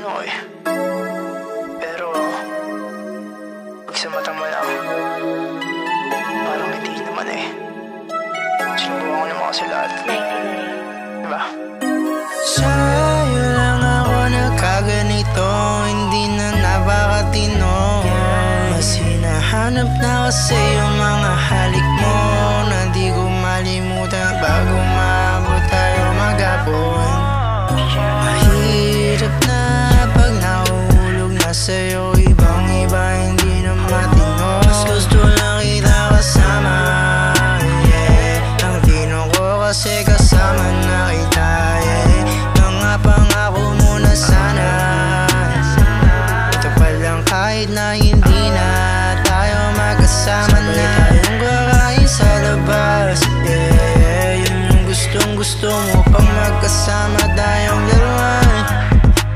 mo eh. Pero pag sa mata mo lang, parang hindi naman eh. Sinubukan ko naman kasi lahat. Diba? Sa'yo lang ako nagkaganito, hindi na napakatino. Mas hinahanap na kasi yung mga halik mo na di ko malimutan bago maabot tayo maghapon. Mahirap na pag nahuhulog na sa'yo, ibang iba hindi na matino. Mas gusto lang kita kasama, yeah. Ang tino ko kasi kasama na kita, yeah. Mga pangako mo na sana, ito pa lang kahit na hindi na tayo magkasama na. Tayong kakain sa labas, yeah. Yun yung gustong-gusto mo pang magkasama tayong laruan.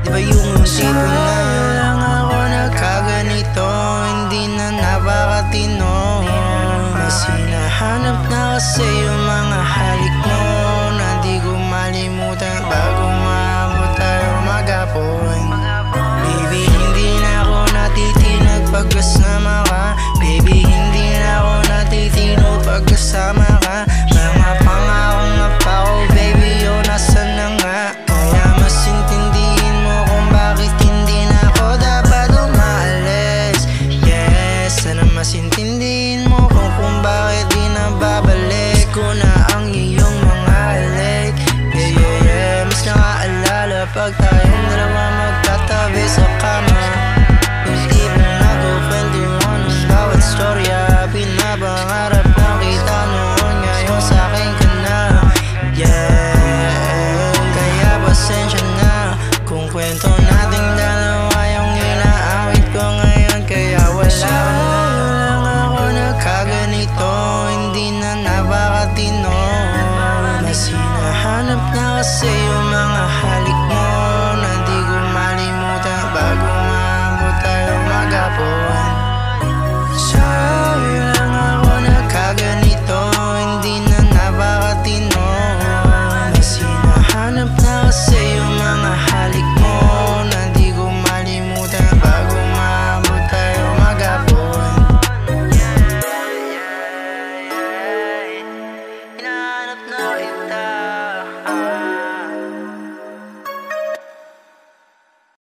Di ba yung tipo na lang ako nagkaganito, hindi na napakatino. Mas hinahanap na kasi